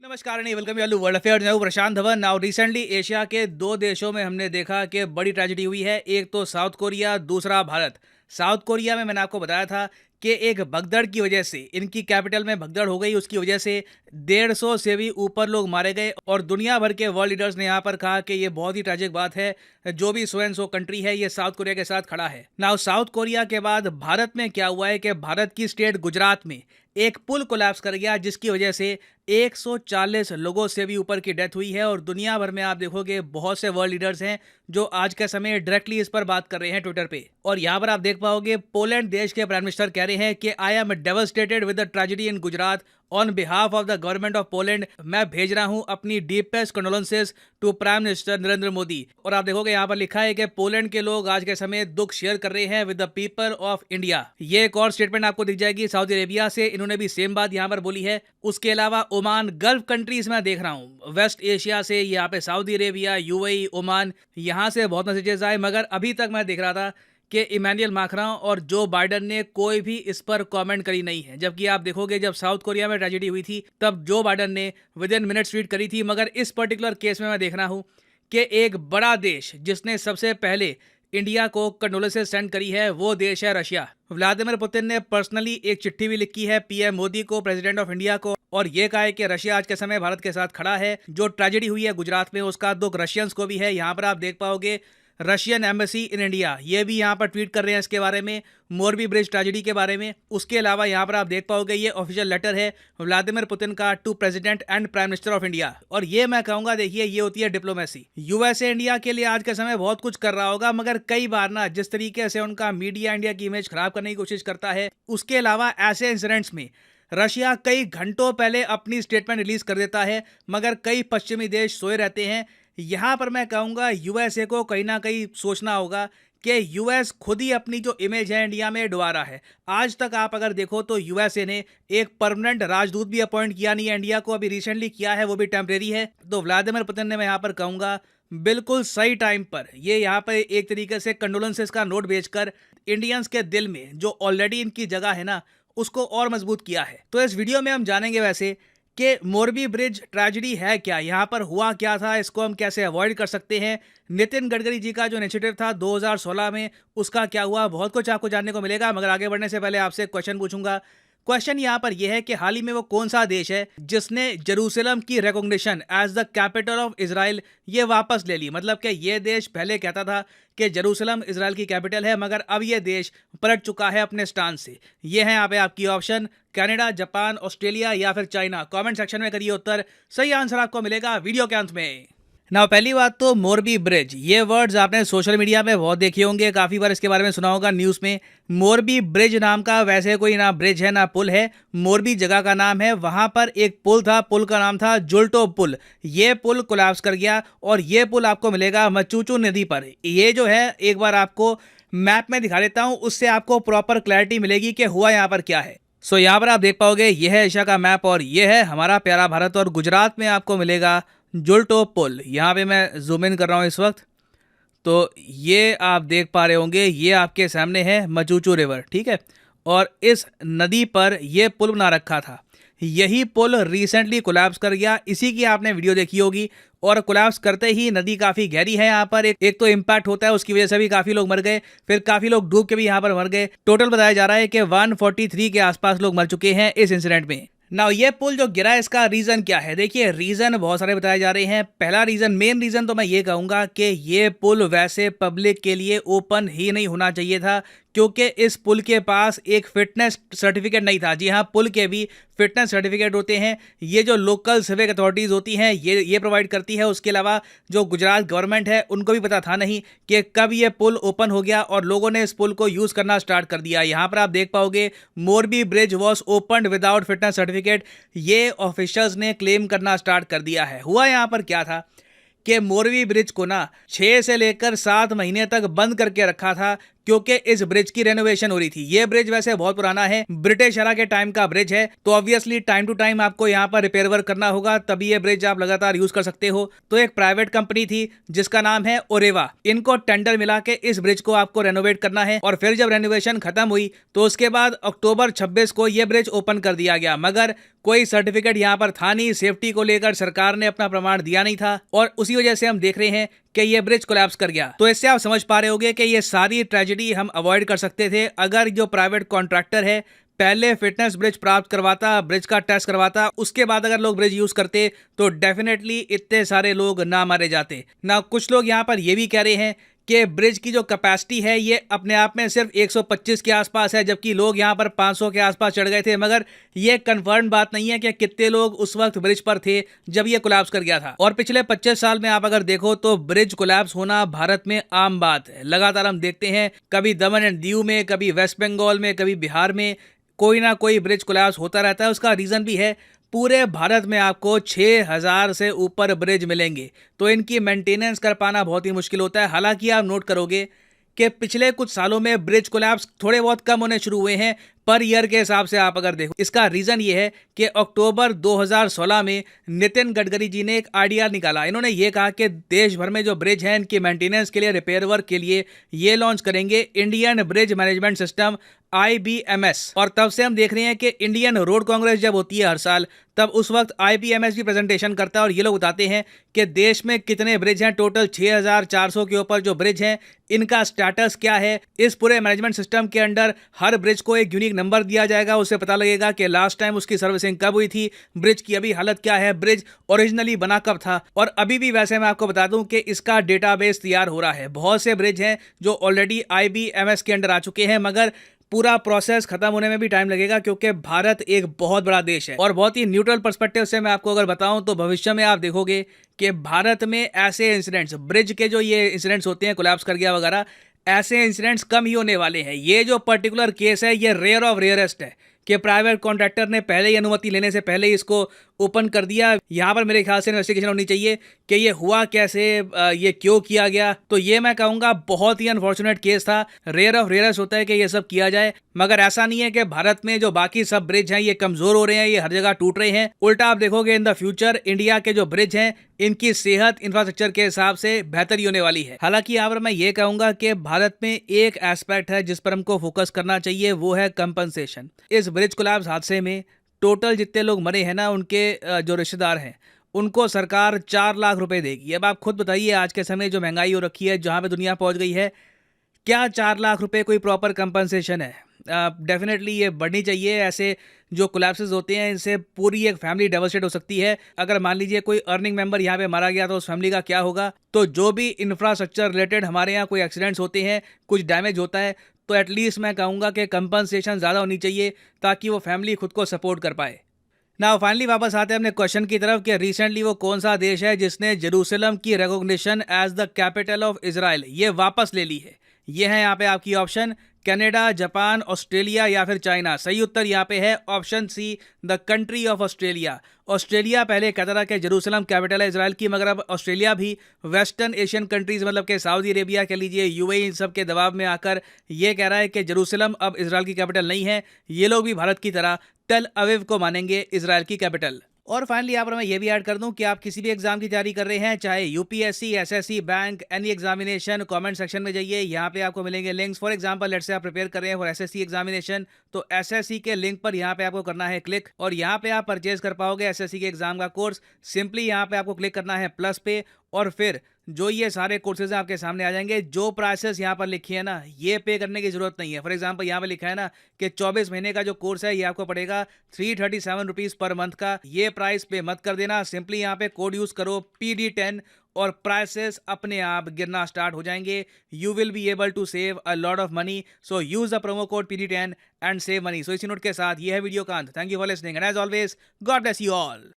नमस्कार नहीं welcome you world affair मैं हूं प्रशांत धवन। नाउ रिसेंटली एशिया के दो देशों में हमने देखा कि बड़ी ट्रेजेडी हुई है। एक तो साउथ कोरिया, दूसरा भारत। साउथ कोरिया में मैंने आपको बताया था कि एक भगदड़ की वजह से इनकी कैपिटल में भगदड़ हो गई, उसकी वजह से 150 से भी ऊपर लोग मारे गए और दुनिया भर के वर्ल्ड लीडर्स ने यहाँ पर कहा कि ये बहुत ही ट्रेजिक बात है, जो भी सो एंड सो कंट्री है ये साउथ कोरिया के साथ खड़ा है। नाउ साउथ कोरिया के बाद भारत में क्या हुआ है कि भारत की स्टेट गुजरात में एक पुल कोलैप्स कर गया, जिसकी वजह से 140 लोगों से भी ऊपर की डेथ हुई है। और दुनिया भर में आप देखोगे बहुत से वर्ल्ड लीडर्स हैं जो आज के समय डायरेक्टली इस पर बात कर रहे हैं ट्विटर पे। और यहाँ पर आप देख पाओगे पोलैंड देश के प्राइम मिनिस्टर कह रहे हैं कि I am devastated with the tragedy in Gujarat on behalf of the government of Poland. मैं भेज रहा हूं अपनी deepest condolences to prime minister Narendra Modi. और आप देखोगे यहाँ पर लिखा है कि पोलैंड के लोग आज के समय दुख शेयर कर रहे हैं with the people of India. ये एक और स्टेटमेंट आपको दिख जाएगी सऊदी अरेबिया से, इन्होंने भी सेम बात यहाँ पर बोली है। उसके अलावा ओमान, गल्फ कंट्रीज में देख रहा हूँ वेस्ट एशिया से, यहाँ पे सऊदी अरेबिया, यूएई, ओमान, यहाँ से बहुत मैसेजेस आए, मगर अभी तक मैं देख रहा था कि इमैनुअल मैक्रों और जो बाइडन ने कोई भी इस पर कमेंट करी नहीं है। जबकि आप देखोगे जब साउथ कोरिया में ट्रेजेडी हुई थी तब जो बाइडन ने विद इन मिनट्स ट्वीट करी थी। मगर इस पर्टिकुलर केस में मैं देख रहा हूं कि एक बड़ा देश जिसने सबसे पहले इंडिया को कंडोलेंसेस सेंड करी है वो देश है रशिया। व्लादिमीर पुतिन ने पर्सनली एक चिट्ठी भी लिखी है पीएम मोदी को, प्रेसिडेंट ऑफ इंडिया को, और ये कहा है कि रशिया आज के समय भारत के साथ खड़ा है। जो ट्रेजेडी हुई है गुजरात में उसका दुख रशियंस को भी है। यहाँ पर आप देख पाओगे रशियन एम्बेसी इन इंडिया ये भी यहाँ पर ट्वीट कर रहे हैं इसके बारे में, मोरबी ब्रिज ट्रेजेडी के बारे में। उसके अलावा यहाँ पर आप देख पाओगे ये ऑफिशियल लेटर है व्लादिमीर पुतिन का to president and prime minister of India. और ये मैं कहूँगा देखिए ये होती है डिप्लोमेसी। यूएसए इंडिया के लिए आज के समय बहुत कुछ कर रहा होगा, मगर कई बार ना जिस तरीके से उनका मीडिया इंडिया की इमेज खराब करने की कोशिश करता है, उसके अलावा ऐसे इंसिडेंट्स में रशिया कई घंटों पहले अपनी स्टेटमेंट रिलीज कर देता है, मगर कई पश्चिमी देश सोए रहते हैं। यहाँ पर मैं कहूँगा यूएसए को कहीं ना कहीं सोचना होगा कि यूएस खुद ही अपनी जो इमेज है इंडिया में डुबा रहा है। आज तक आप अगर देखो तो यूएसए ने एक परमानेंट राजदूत भी अपॉइंट किया नहीं है इंडिया को, अभी रिसेंटली किया है, वो भी टेम्परेरी है। तो व्लादिमीर पुतिन ने मैं यहाँ पर कहूँगा बिल्कुल सही टाइम पर ये यहाँ पर एक तरीके से कंडोलेंसेस का नोट भेजकर इंडियंस के दिल में जो ऑलरेडी इनकी जगह है ना उसको और मजबूत किया है। तो इस वीडियो में हम जानेंगे वैसे कि मोरबी ब्रिज ट्रेजेडी है क्या, यहाँ पर हुआ क्या था, इसको हम कैसे अवॉइड कर सकते हैं, नितिन गडकरी जी का जो इनिशिएटिव था 2016 में उसका क्या हुआ, बहुत कुछ आपको जानने को मिलेगा। मगर आगे बढ़ने से पहले आपसे क्वेश्चन पूछूंगा। क्वेश्चन यहाँ पर यह है कि हाल ही में वो कौन सा देश है जिसने जेरूसलम की recognition as the capital of Israel ये वापस ले ली। मतलब कि ये देश पहले कहता था कि जेरूसलम इजराइल की कैपिटल है, मगर अब ये देश पलट चुका है अपने स्टांस से। ये है यहाँ पे आपकी ऑप्शन, कनाडा, जापान, ऑस्ट्रेलिया या फिर चाइना। कमेंट सेक्शन में करिए उत्तर, सही आंसर आपको मिलेगा वीडियो के अंत में। ना पहली बात तो मोरबी ब्रिज, ये वर्ड्स आपने सोशल मीडिया में बहुत देखे होंगे, काफ़ी बार इसके बारे में सुना होगा न्यूज़ में। मोरबी ब्रिज नाम का वैसे कोई ना ब्रिज है ना पुल है, मोरबी जगह का नाम है। वहाँ पर एक पुल था, पुल का नाम था जुल्टो पुल। ये पुल कोलैप्स कर गया और ये पुल आपको मिलेगा मचूचू नदी पर। ये जो है एक बार आपको मैप में दिखा देता हूँ, उससे आपको प्रॉपर क्लैरिटी मिलेगी कि हुआ यहाँ पर क्या है। सो यहाँ पर आप देख पाओगे ये है एशिया का मैप और ये है हमारा प्यारा भारत। और गुजरात में आपको मिलेगा जुल्टो पुल। यहाँ पे मैं जूम इन कर रहा हूँ इस वक्त, तो ये आप देख पा रहे होंगे, ये आपके सामने है मचूचू रिवर, ठीक है। और इस नदी पर ये पुल बना रखा था, यही पुल रिसेंटली कोलैप्स कर गया। इसी की आपने वीडियो देखी होगी। और कोलैप्स करते ही नदी काफ़ी गहरी है, यहाँ पर एक तो इम्पैक्ट होता है, उसकी वजह से भी काफ़ी लोग मर गए, फिर काफ़ी लोग डूब के भी यहाँ पर मर गए। टोटल बताया जा रहा है कि 143 के आसपास लोग मर चुके हैं इस इंसिडेंट में। नाउ ये पुल जो गिरा है इसका रीज़न क्या है? देखिए रीज़न बहुत सारे बताए जा रहे हैं। पहला रीज़न, मेन रीज़न तो मैं ये कहूँगा कि ये पुल वैसे पब्लिक के लिए ओपन ही नहीं होना चाहिए था, क्योंकि इस पुल के पास एक फिटनेस सर्टिफिकेट नहीं था। जी हाँ, पुल के भी फिटनेस सर्टिफिकेट होते हैं, ये जो लोकल सिविक अथॉरिटीज़ होती हैं ये प्रोवाइड करती है। उसके अलावा जो गुजरात गवर्नमेंट है उनको भी पता था नहीं कि कब ये पुल ओपन हो गया और लोगों ने इस पुल को यूज़ करना स्टार्ट कर दिया। यहाँ पर आप देख पाओगे Morbi bridge was opened without fitness certificate, ये ऑफिशियल्स ने क्लेम करना स्टार्ट कर दिया है। हुआ यहाँ पर क्या था कि मोरबी ब्रिज को ना 6 से लेकर 7 महीने तक बंद करके रखा था, क्योंकि इस ब्रिज की रेनोवेशन हो रही थी। ये ब्रिज वैसे बहुत पुराना है, ब्रिटिश एरा के टाइम का ब्रिज है, तो ऑब्वियसली टाइम टू टाइम आपको यहाँ पर रिपेयर वर्क करना होगा, तभी ये ब्रिज आप लगातार यूज कर सकते हो। तो एक प्राइवेट कंपनी थी जिसका नाम है ओरेवा, इनको टेंडर मिला के इस ब्रिज को आपको रेनोवेट करना है। और फिर जब रेनोवेशन खत्म हुई तो उसके बाद अक्टूबर 26 को यह ब्रिज ओपन कर दिया गया, मगर कोई सर्टिफिकेट यहाँ पर था नहीं, सेफ्टी को लेकर सरकार ने अपना प्रमाण दिया नहीं था, और उसी वजह से हम देख रहे हैं कि ये ब्रिज कोलैप्स कर गया। तो इससे आप समझ पा रहे होंगे कि ये सारी ट्रेजेडी हम अवॉइड कर सकते थे अगर जो प्राइवेट कॉन्ट्रैक्टर है पहले फिटनेस ब्रिज प्राप्त करवाता, ब्रिज का टेस्ट करवाता, उसके बाद अगर लोग ब्रिज यूज करते तो डेफिनेटली इतने सारे लोग ना मारे जाते ना। कुछ लोग यहाँ पर ये भी कह रहे हैं कि ब्रिज की जो कैपेसिटी है ये अपने आप में सिर्फ 125 के आसपास है, जबकि लोग यहाँ पर 500 के आसपास चढ़ गए थे, मगर ये कंफर्म बात नहीं है कि कितने लोग उस वक्त ब्रिज पर थे जब ये कोलैप्स कर गया था। और पिछले 25 साल में आप अगर देखो तो ब्रिज कोलैप्स होना भारत में आम बात है। लगातार हम देखते हैं कभी दमन एंड दीव में, कभी वेस्ट बंगाल में, कभी बिहार में कोई ना कोई ब्रिज कोलैप्स होता रहता है। उसका रीजन भी है, पूरे भारत में आपको 6000 से ऊपर ब्रिज मिलेंगे, तो इनकी मेंटेनेंस कर पाना बहुत ही मुश्किल होता है। हालांकि आप नोट करोगे कि पिछले कुछ सालों में ब्रिज कोलैप्स थोड़े बहुत कम होने शुरू हुए हैं पर ईयर के हिसाब से आप अगर देखो। इसका रीजन ये है कि अक्टूबर 2016 में नितिन गडकरी जी ने एक आइडिया निकाला। इन्होंने ये कहा कि देश भर में जो ब्रिज हैं इनकी मेंटेनेंस के लिए, रिपेयर वर्क के लिए ये लॉन्च करेंगे Indian bridge management system IBMS। और तब से हम देख रहे हैं कि इंडियन रोड कांग्रेस जब होती है हर साल, तब उस वक्त IBMS भी प्रेजेंटेशन करता है और ये लोग बताते हैं कि देश में कितने ब्रिज हैं। टोटल 6400 के ऊपर जो ब्रिज हैं इनका स्टेटस क्या है। इस पूरे मैनेजमेंट सिस्टम के अंडर हर ब्रिज को एक यूनिक नंबर दिया जाएगा, उससे पता लगेगा कि लास्ट टाइम उसकी सर्विसिंग कब हुई थी, ब्रिज की अभी हालत क्या है, ब्रिज ओरिजिनली बना कब था। और अभी भी वैसे मैं आपको बता दूं कि इसका डेटाबेस तैयार हो रहा है। बहुत से ब्रिज हैं जो ऑलरेडी IBMS के अंडर आ चुके हैं, मगर पूरा प्रोसेस खत्म होने में भी टाइम लगेगा, क्योंकि भारत एक बहुत बड़ा देश है। और बहुत ही न्यूट्रल पर्सपेक्टिव से मैं आपको अगर बताऊं तो भविष्य में आप देखोगे कि भारत में ऐसे इंसिडेंट्स, ब्रिज के जो ये इंसिडेंट्स होते हैं कोलैप्स कर गया वगैरह, ऐसे इंसिडेंट्स कम ही होने वाले हैं। ये जो पर्टिकुलर केस है ये रेयर ऑफ रेयरेस्ट है कि प्राइवेट कॉन्ट्रैक्टर ने पहले ही अनुमति लेने से पहले ही इसको ओपन कर दिया। यहाँ पर मेरे ख्याल से इन्वेस्टिगेशन होनी चाहिए कि ये हुआ कैसे, ये क्यों किया गया। तो ये मैं कहूँगा बहुत ही अनफॉर्चुनेट केस था। रेयर ऑफ रेयरेस्ट होता है कि ये सब किया जाए, मगर ऐसा नहीं है कि भारत में जो बाकी सब ब्रिज हैं ये कमजोर हो रहे हैं, ये हर जगह टूट रहे हैं। उल्टा आप देखोगे इन द फ्यूचर इंडिया के जो ब्रिज हैं इनकी सेहत इंफ्रास्ट्रक्चर के हिसाब से बेहतर ही होने वाली है। हालांकि यहाँ पर मैं ये कहूँगा कि भारत में एक एस्पेक्ट है जिस पर हमको फोकस करना चाहिए, वो है कंपनसेशन। इस ब्रिज कोलैप्स हादसे में टोटल जितने लोग मरे हैं ना, उनके जो रिश्तेदार हैं उनको सरकार 4 लाख रुपए देगी। अब आप खुद बताइए, आज के समय जो महंगाई हो रखी है, जहाँ पे दुनिया पहुँच गई है, क्या 4 लाख रुपए कोई प्रॉपर कंपनसेशन है? डेफिनेटली ये बढ़नी चाहिए। ऐसे जो कोलैप्सेस होते हैं इनसे पूरी एक फैमिली डेवस्टेट हो सकती है। अगर मान लीजिए कोई अर्निंग मेंबर यहाँ पे मारा गया तो उस फैमिली का क्या होगा। तो जो भी इंफ्रास्ट्रक्चर रिलेटेड हमारे यहाँ कोई एक्सीडेंट्स होते हैं, कुछ डैमेज होता है, तो एटलीस्ट मैं कहूँगा कि कंपनसेशन ज़्यादा होनी चाहिए ताकि वो फैमिली खुद को सपोर्ट कर पाए। ना फाइनली वापस आते हैं अपने क्वेश्चन की तरफ कि रिसेंटली वो कौन सा देश है जिसने जेरूसलम की recognition as the capital of Israel ये वापस ले ली है। ये है यहाँ पे आपकी ऑप्शन, कनाडा, जापान, ऑस्ट्रेलिया या फिर चाइना। सही उत्तर यहाँ पे है option C, the country of Australia. Australia पहले कहता था कि जेरूसलम कैपिटल है इसराइल की, मगर अब ऑस्ट्रेलिया भी वेस्टर्न एशियन कंट्रीज मतलब कि सऊदी अरेबिया कह लीजिए, UAE, इन सब के दबाव में आकर ये कह रहा है कि जेरूसलम अब इसराइल की कैपिटल नहीं है। ये लोग भी भारत की तरह टेल अवीव को मानेंगे इसराइल की कैपिटल। और फाइनली यहाँ पर मैं ये भी ऐड कर दूं कि आप किसी भी एग्जाम की तैयारी कर रहे हैं, चाहे UPSC, SSC, bank, any examination, comment section में जाइए, यहाँ पे आपको मिलेंगे links. For example let's say आप प्रिपेयर कर रहे हैं फॉर SSC एग्जामिनेशन, तो SSC के लिंक पर यहाँ पे आपको करना है क्लिक, और यहाँ पे आप परचेज कर पाओगे SSC के एग्जाम का कोर्स। सिंपली यहाँ पे आपको क्लिक करना है प्लस पे, और फिर जो ये सारे कोर्सेज हैं आपके सामने आ जाएंगे। जो प्राइसेस यहाँ पर लिखी है ना, ये पे करने की जरूरत नहीं है। फॉर एग्जांपल यहाँ पे लिखा है ना कि 24 महीने का जो कोर्स है ये आपको पड़ेगा 337 रुपीज़ पर मंथ का। ये प्राइस पे मत कर देना, सिंपली यहाँ पे कोड यूज करो PD10 और प्राइसेस अपने आप गिरना स्टार्ट हो जाएंगे। You will be able to save a lot of money, so use the promo code PD10 and save money. So इसी नोट के साथ ये है वीडियो का अंत। Thank you for listening and as always God bless you all.